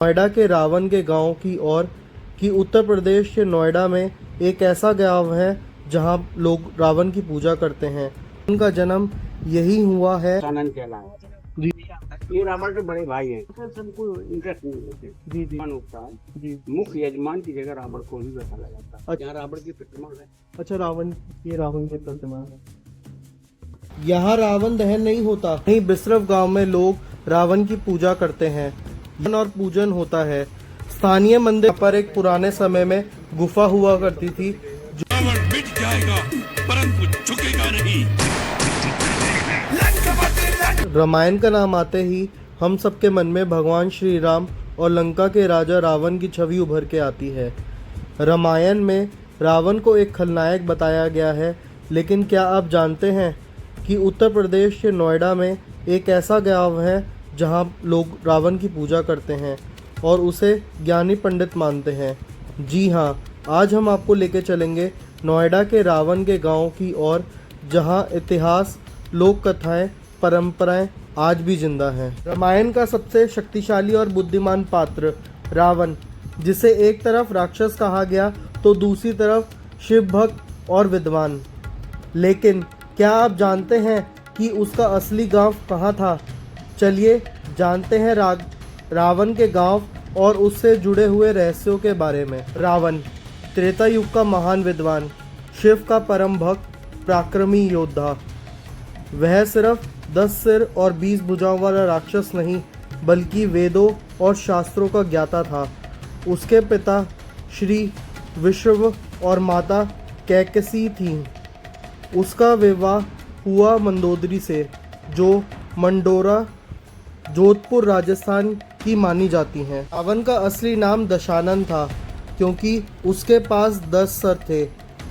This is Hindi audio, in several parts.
नोएडा के रावण के गांव की ओर कि उत्तर प्रदेश के नोएडा में एक ऐसा गांव है जहां लोग रावण की पूजा करते हैं। उनका जन्म यही हुआ है। आनंद कहलाए। जी ये रावण के बड़े भाई हैं। सबको इंटरेस्ट नहीं लेते। जी जी होता है जी। मुख्य यजमान की जगह रावण को ही बैठाया जाता है। अच्छा। यहाँ रावण की प्रतिमा है। अच्छा, रावण की प्रतिमा है। यहाँ रावण दहन नहीं होता। वहीं बिसरफ गांव में लोग रावण की पूजा करते हैं और पूजन होता है। स्थानीय मंदिर पर एक पुराने समय में गुफा हुआ करती थी। रावण मिट जाएगा परंतु झुकेगा नहीं। रामायण का नाम आते ही हम सबके मन में भगवान श्री राम और लंका के राजा रावण की छवि उभर के आती है। रामायण में रावण को एक खलनायक बताया गया है, लेकिन क्या आप जानते हैं कि उत्तर प्रदेश के नोएडा में एक ऐसा गांव है जहां लोग रावण की पूजा करते हैं और उसे ज्ञानी पंडित मानते हैं। जी हाँ, आज हम आपको लेके चलेंगे नोएडा के रावण के गांव की ओर, जहां इतिहास, लोक कथाएं, परंपराएं आज भी जिंदा हैं। रामायण का सबसे शक्तिशाली और बुद्धिमान पात्र रावण, जिसे एक तरफ राक्षस कहा गया तो दूसरी तरफ शिव भक्त और विद्वान। लेकिन क्या आप जानते हैं कि उसका असली गांव कहाँ था? चलिए जानते हैं रावण के गांव और उससे जुड़े हुए रहस्यों के बारे में। रावण त्रेता युग का महान विद्वान, शिव का परम भक्त, पराक्रमी योद्धा। वह सिर्फ 10 सिर और 20 भुजाओं वाला राक्षस नहीं, बल्कि वेदों और शास्त्रों का ज्ञाता था। उसके पिता श्री विश्व और माता कैकसी थीं। उसका विवाह हुआ मंदोदरी से, जो मंडोरा, जोधपुर, राजस्थान की मानी जाती हैं। रावण का असली नाम दशानन था, क्योंकि उसके पास 10 सर थे,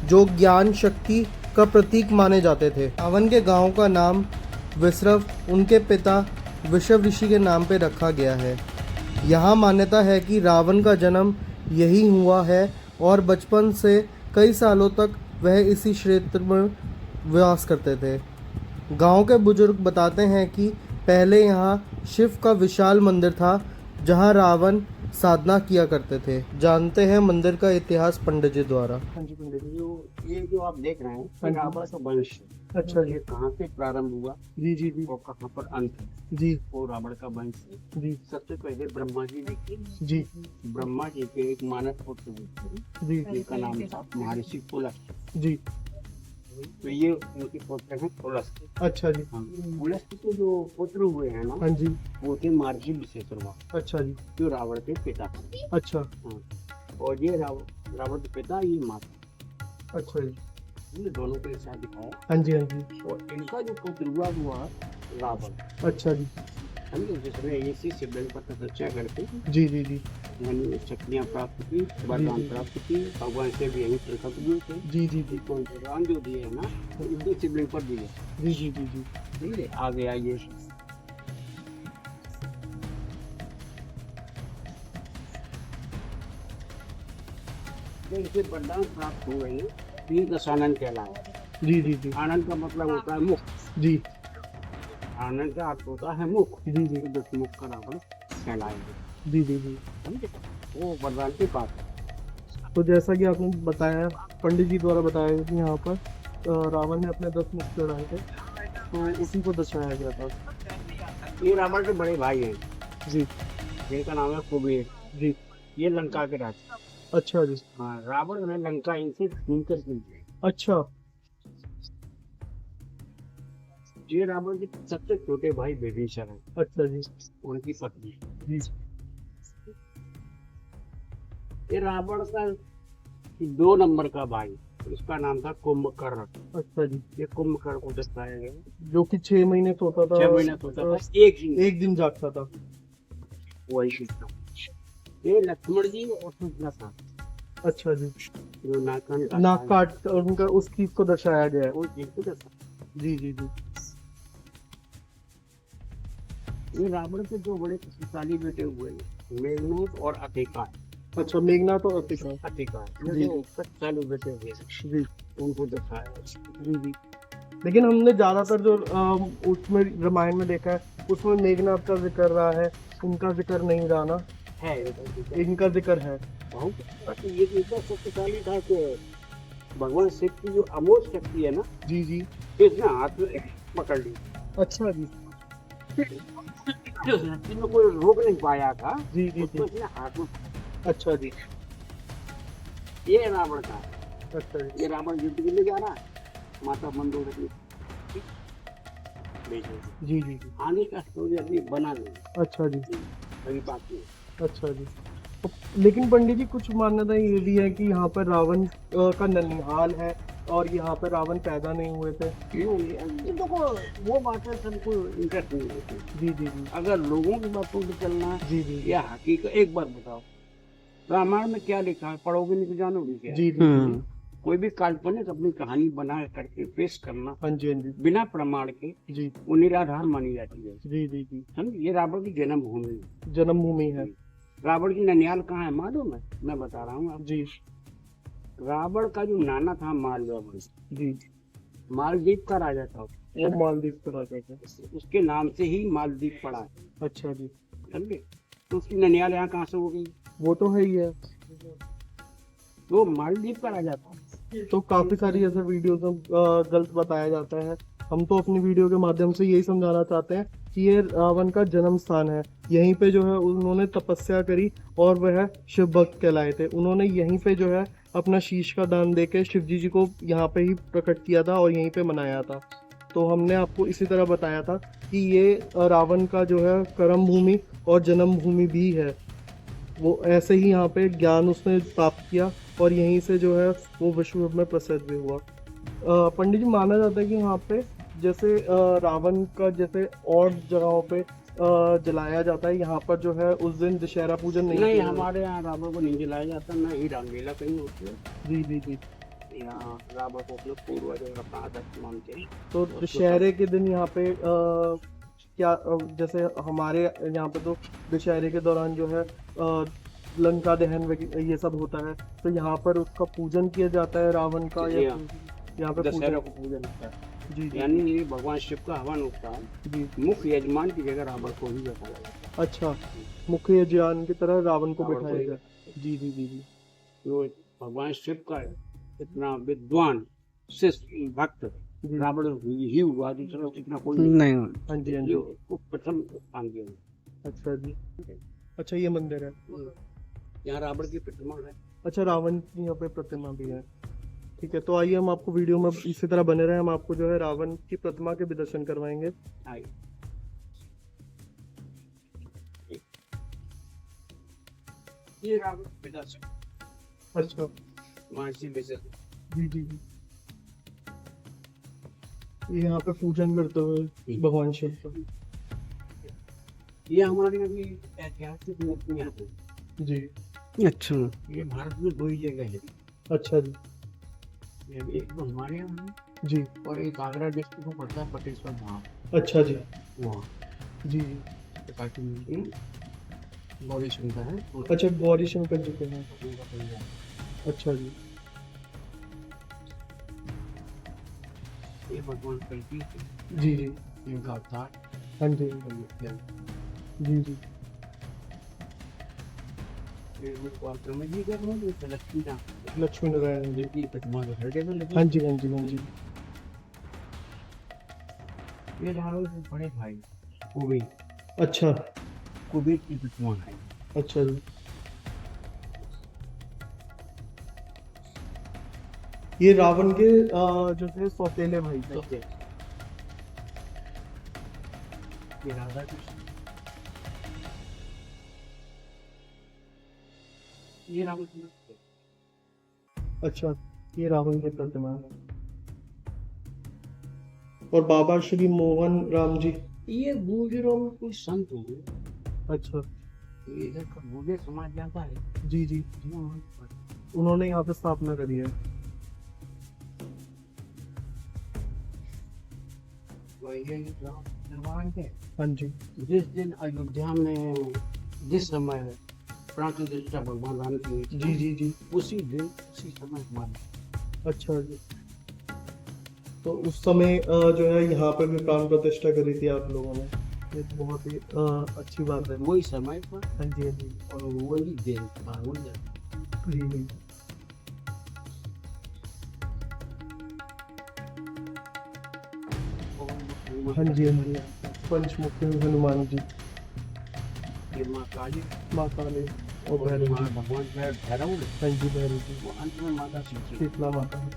जो ज्ञान शक्ति का प्रतीक माने जाते थे। रावण के गांव का नाम बिसरफ उनके पिता विश्व ऋषि के नाम पर रखा गया है। यहाँ मान्यता है कि रावण का जन्म यही हुआ है और बचपन से कई सालों तक वह इसी क्षेत्र में वास करते थे। गांव के बुजुर्ग बताते हैं कि पहले यहाँ शिव का विशाल मंदिर था, जहाँ रावण साधना किया करते थे। जानते हैं मंदिर का इतिहास पंडित जी द्वारा। हाँ जी पंडित जी, ये जो आप देख रहे हैं रावण का वंश। अच्छा जी। ये कहाँ से प्रारंभ हुआ जी जी जी और कहाँ पर अंत है? जी वो रावण का वंश है। जी सबसे पहले ब्रह्मा जी देखिए। जी ब्रह्मा जी के एक मानस पुत्र हुए, जी जिनका नाम था महर्षि पुलस्त्य। जी। तो ये उनके पुत्र हैं पुलस्त्य। अच्छा जी। हाँ, पुलस्त्य के जो पुत्र हुए हैं ना, हाँ जी। वो थे महर्षि विशेषरवा, अच्छा जी। जो रावण के पिता थे। अच्छा हाँ, और ये रावण के पिता, ये माता। अच्छा जी। ये दोनों को एक साथ दिखाया। हाँ जी हाँ जी। और इनका जो पुत्र हुआ रावण। अच्छा जी। समझे, जिसमें इसी शिवलिंग पर तपस्या करके जी जी जी यानी शक्तियाँ प्राप्त की, वरदान प्राप्त की। भगवान से भी यही प्रकट हुए थे। जी जी जी तो वरदान जो दिए है ना, तो इसी शिवलिंग पर दिए। जी जी जी जी। ठीक है, आगे आइए। इसे वरदान प्राप्त हो गए, ये दशानन कहलाए। जी जी जी आनंद का मतलब होता है मुख। जी आनंद का अर्थ होता है मुख। जी जी दस मुख का रावण कहलाएंगे। जी जी जी। समझे, वो वरदान की बात है। तो जैसा कि आपने बताया, पंडित जी द्वारा बताया कि यहाँ पर रावण ने अपने 10 मुख चढ़ाए थे, तो उसी को दर्शाया गया था। ये रावण के बड़े भाई हैं, जी जिनका नाम है कुबेर। जी। ये लंका के राजा। अच्छा जी। हाँ, रावण ने लंका इनसे छीन कर ली। अच्छा। ये रावण के सबसे छोटे भाई विभीषण हैं, अच्छा जी। उनकी पत्नी। जी। ये रावण का 2 नंबर का भाई, उसका नाम था कुंभकर्ण। अच्छा जी। ये कुंभकर्ण को दर्शाया गया, जो कि 6 महीने सोता था। 6 महीने सोता था, एक दिन जागता था। वही कृष्ण। ये लक्ष्मण जी और सुभद्रा था। अच्छा जी। जो नाक काट उनका उस चीज को दर्शाया गया है। वो चीज को दर्शाया। जी जी जी। ये रावण के 2 बड़े शक्तिशाली बेटे हुए, मेघनाद और अतिका। अच्छा, मेघनाथ और अतिका। अतिका जी। शक्तिशाली बेटे हुए, जी उनको दिखाया। जी जी। लेकिन हमने ज्यादातर जो उसमें रामायण में देखा है, उसमें मेघनाथ का जिक्र रहा है, उनका जिक्र नहीं रहा ना। है इनका जिक्र है। बहुत। ये तो इतना शक्तिशाली था कि भगवान शिव की जो अमोघ शक्ति है ना, जी जी। इसने हाथ में पकड़ ली। अच्छा जी। जिस शक्ति में कोई रोक नहीं पाया था, जी जी उसको जी। इसने हाथ में। अच्छा जी। ये रावण का। अच्छा जी। ये रावण युद्ध के लिए जा रहा है, माता मंदोदरी भेजो। जी जी जी। आने का स्टोरी अभी बना नहीं, अच्छा जी। अभी बाकी है। अच्छा जी। तो लेकिन पंडित जी कुछ मान्यता ये भी है कि यहाँ पर रावण का ननिहाल है और यहाँ पर रावण पैदा नहीं हुए थे। क्यों ये तो वो बातें सबको इंटरेस्ट नहीं होती। जी जी जी। अगर लोगों की बातों पे चलना है जी जी जी। या हकीकत, एक बार बताओ रामायण में क्या लिखा है, पढ़ोगे नहीं तो जानोगे क्या? जी जी जी। कोई भी काल्पनिक अपनी कहानी बना करके पेश करना हाँ जी हाँ जी। बिना प्रमाण के, जी वो निराधार मानी जाती है। जी जी जी। समझ, ये रावण की जन्मभूमि है। जन्मभूमि है। रावण की ननिहाल कहाँ है मालूम है? मैं बता रहा हूँ आप। जी रावण का जो नाना था माल्यवंश, जी। मालदीव का राजा था, वो मालदीव पर आ जाता है। उसके नाम से ही मालदीव पड़ा है। अच्छा जी। समझे? तो उसकी ननिहाल यहाँ कहाँ से हो गई? वो तो है ही है। वो मालदीव का राजा था। तो काफी सारी ऐसे वीडियोस में गलत बताया जाता है। हम तो अपनी वीडियो के माध्यम से यही समझाना चाहते हैं कि ये रावण का जन्म स्थान है। यहीं पे जो है उन्होंने तपस्या करी और वह शिव भक्त कहलाए थे। उन्होंने यहीं पे जो है अपना शीश का दान देके शिव जी को यहाँ पे ही प्रकट किया था और यहीं पे मनाया था। तो हमने आपको इसी तरह बताया था कि ये रावण का जो है कर्म भूमि और जन्म भूमि भी है। वो ऐसे ही यहाँ पे ज्ञान उसने प्राप्त किया और यहीं से जो है वो विश्व में प्रसिद्ध भी हुआ। पंडित जी माना जाता है कि यहाँ पे जैसे रावण का जैसे और जगहों पे जलाया जाता है, यहाँ पर जो है उस दिन दशहरा पूजन नहीं नहीं, किया हमारे यहाँ रावण को नहीं जलाया जाता, न ही रामलीला कहीं होती है। जी जी जी। यहाँ रावण को अपने पूर्वजों का आदर्श मानते हैं। तो दशहरे के दिन यहाँ पे क्या जैसे हमारे यहाँ पे तो दशहरे के दौरान जो है लंका दहन ये सब होता है, तो यहाँ पर उसका पूजन किया जाता है रावण का या यहाँ पे दशहरा को पूजन होता है। जी जी यानी ये भगवान शिव का हवन होता है। जी। मुख्य यजमान की जगह रावण को ही बैठाया जाता है। अच्छा, मुख्य यजमान की तरह रावण को रावण को बैठाया ही गया। जी जी जी जी। तो भगवान शिव का इतना विद्वान शिष्य भक्त जी। रावण ही हुआ, दूसरा इतना कोई नहीं। हाँ जी हाँ जी। उसको प्रथम स्थान दिया। अच्छा जी। अच्छा ये मंदिर है। यहाँ रावण की प्रतिमा है। अच्छा रावण की यहाँ पे प्रतिमा भी है। ठीक है, तो आइए हम आपको वीडियो में इसी तरह बने रहे, हम आपको जो है रावण की प्रतिमा के भी दर्शन करवाएंगे। आइए। ये रावण पिता से अच्छा। महर्षि विशेष। जी जी जी। ये यहाँ पे पूजन करते हुए भगवान शिव का। ये हमारे यहाँ की ऐतिहासिक मूर्तियाँ हैं। जी। अच्छा। ये भारत में दो ही जगह है। अच्छा जी। एक तो हमारे यहाँ है जी। और एक आगरा डिस्ट्रिक्ट में पड़ता है पटेश्वर धाम, अच्छा जी। वहाँ जी जी। काफी गौरी शंकर है। अच्छा गौरी शंकर जी के हैं। अच्छा जी। ये भगवान कल्कि जी जी। इनका अवतार। हाँ जी जी जी। लक्ष्मी लक्ष्मी नारायण जी। की प्रतिमा के हृदय में लगी। हाँ जी हाँ जी हाँ जी। ये रावण के बड़े भाई कुबेर, अच्छा। कुबेर की प्रतिमा है। अच्छा जी। ये रावण के जो थे सौतेले भाई थे। ये राधा कृष्ण, ये रावण की अच्छा, ये रावण की प्रतिमा है। और बाबा श्री मोहन राम जी। ये गुजरों में कोई संत हो। अच्छा। ये इधर का गुजर समाज जाता है। जी जी। उन्होंने यहाँ पे स्थापना करी है। वही है ये राम निर्माण के। हाँ जी। जिस दिन अयोध्या में जिस समय प्राण प्रतिष्ठा भगवान राम की हुई थी, जी जी जी। उसी दिन उसी समय हमारे। अच्छा जी। तो उस समय जो है यहाँ पे भी प्राण प्रतिष्ठा करी थी आप लोगों ने। ये तो बहुत ही अच्छी बात है। वही समय पर हाँ जी, हाँ जी। और वही दिन था, वही दिन। जी। हाँ जी, हाँ जी। पंचमुखी हनुमान जी, ये माँ काली माँ काली और भैरव माँ जी। भगवान भैरव ने, हाँ जी, भैरव जी, वो अंत में माता शीतला। शीतला माता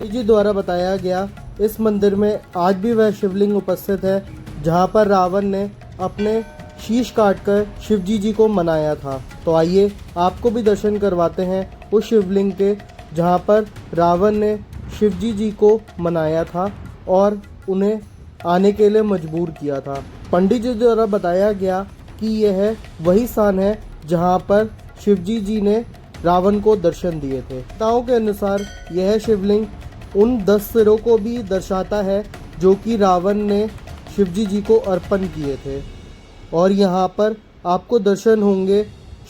जी द्वारा बताया गया इस मंदिर में आज भी वह शिवलिंग उपस्थित है जहाँ पर रावण ने अपने शीश काटकर शिवजी जी को मनाया था। तो आइए आपको भी दर्शन करवाते हैं उस शिवलिंग के जहाँ पर रावण ने शिवजी जी को मनाया था और उन्हें आने के लिए मजबूर किया था। पंडित जी द्वारा बताया गया कि यह वही स्थान है जहाँ पर शिवजी जी ने रावण को दर्शन दिए थे। कथाओं के अनुसार यह शिवलिंग उन 10 सिरों को भी दर्शाता है जो कि रावण ने शिवजी जी को अर्पण किए थे। और यहाँ पर आपको दर्शन होंगे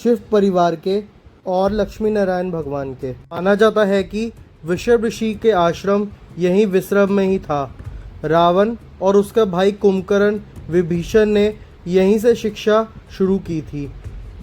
शिव परिवार के और लक्ष्मी नारायण भगवान के। माना जाता है कि विश्व ऋषि के आश्रम यहीं विश्रव में ही था। रावण और उसका भाई कुंभकर्ण विभीषण ने यहीं से शिक्षा शुरू की थी।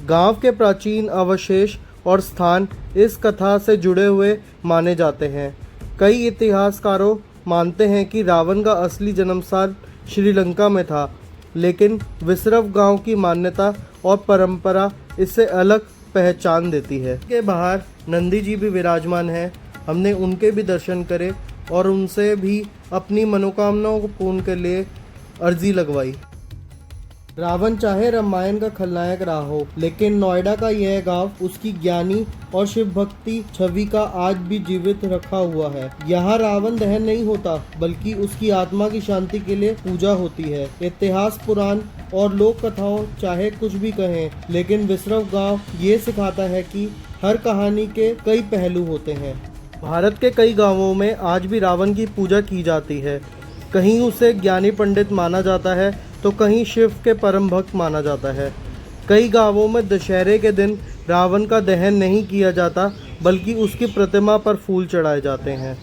गांव के प्राचीन अवशेष और स्थान इस कथा से जुड़े हुए माने जाते हैं। कई इतिहासकारों मानते हैं कि रावण का असली जन्मस्थान श्रीलंका में था, लेकिन विश्रव गांव की मान्यता और परंपरा इससे अलग पहचान देती है। के बाहर नंदी जी भी विराजमान हैं। हमने उनके भी दर्शन करे और उनसे भी अपनी मनोकामनाओं को पूर्ण के लिए अर्जी लगवाई। रावण चाहे रामायण का खलनायक रहा हो, लेकिन नोएडा का यह गांव उसकी ज्ञानी और शिव भक्ति छवि का आज भी जीवित रखा हुआ है। यहाँ रावण दहन नहीं होता, बल्कि उसकी आत्मा की शांति के लिए पूजा होती है। इतिहास, पुराण और लोक कथाओं चाहे कुछ भी कहें, लेकिन विश्रव गांव ये सिखाता है कि हर कहानी के कई पहलू होते हैं। भारत के कई गाँवों में आज भी रावण की पूजा की जाती है। कहीं उसे ज्ञानी पंडित माना जाता है तो कहीं शिव के परम भक्त माना जाता है। कई गांवों में दशहरे के दिन रावण का दहन नहीं किया जाता, बल्कि उसकी प्रतिमा पर फूल चढ़ाए जाते हैं।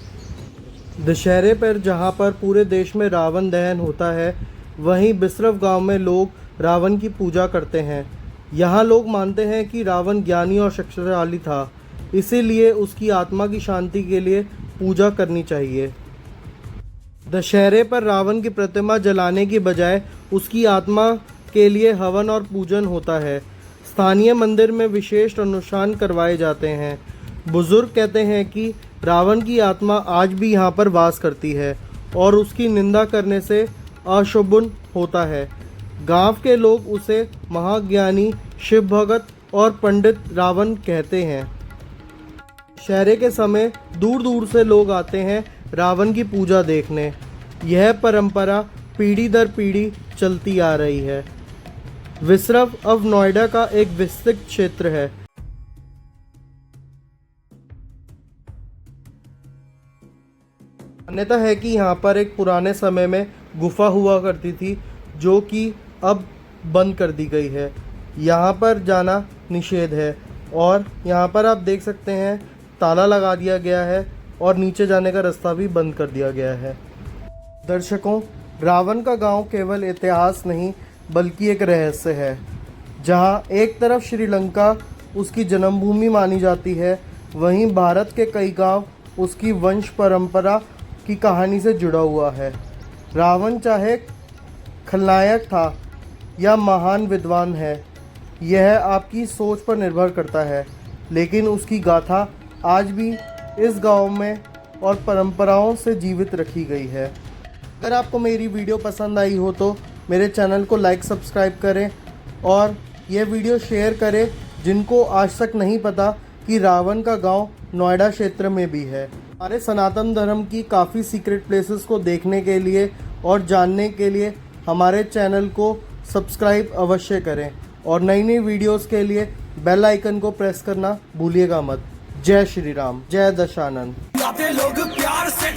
दशहरे पर जहां पर पूरे देश में रावण दहन होता है, वहीं बिसरव गांव में लोग रावण की पूजा करते हैं। यहाँ लोग मानते हैं कि रावण ज्ञानी और शक्तिशाली था, इसीलिए उसकी आत्मा की शांति के लिए पूजा करनी चाहिए। दशहरे पर रावण की प्रतिमा जलाने की बजाय उसकी आत्मा के लिए हवन और पूजन होता है। स्थानीय मंदिर में विशेष अनुष्ठान करवाए जाते हैं। बुजुर्ग कहते हैं कि रावण की आत्मा आज भी यहाँ पर वास करती है और उसकी निंदा करने से अशुभन होता है। गांव के लोग उसे महाज्ञानी, शिव भगत और पंडित रावण कहते हैं। दशहरे के समय दूर दूर से लोग आते हैं रावण की पूजा देखने। यह परंपरा पीढ़ी दर पीढ़ी चलती आ रही है। विश्रव अब नोएडा का एक विस्तृत क्षेत्र है। मान्यता है कि यहाँ पर एक पुराने समय में गुफा हुआ करती थी, जो कि अब बंद कर दी गई है। यहाँ पर जाना निषेध है और यहाँ पर आप देख सकते हैं ताला लगा दिया गया है और नीचे जाने का रास्ता भी बंद कर दिया गया है। दर्शकों, रावण का गांव केवल इतिहास नहीं बल्कि एक रहस्य है। जहां एक तरफ श्रीलंका उसकी जन्मभूमि मानी जाती है, वहीं भारत के कई गांव उसकी वंश परंपरा की कहानी से जुड़ा हुआ है। रावण चाहे खलनायक था या महान विद्वान है, यह आपकी सोच पर निर्भर करता है, लेकिन उसकी गाथा आज भी इस गांव में और परंपराओं से जीवित रखी गई है। अगर आपको मेरी वीडियो पसंद आई हो तो मेरे चैनल को लाइक, सब्सक्राइब करें और यह वीडियो शेयर करें जिनको आज तक नहीं पता कि रावण का गांव नोएडा क्षेत्र में भी है। हमारे सनातन धर्म की काफ़ी सीक्रेट प्लेसेस को देखने के लिए और जानने के लिए हमारे चैनल को सब्सक्राइब अवश्य करें और नई नई वीडियोस के लिए बेल आइकन को प्रेस करना भूलिएगा मत। जय श्री राम, जय दशानन। लोग प्यार से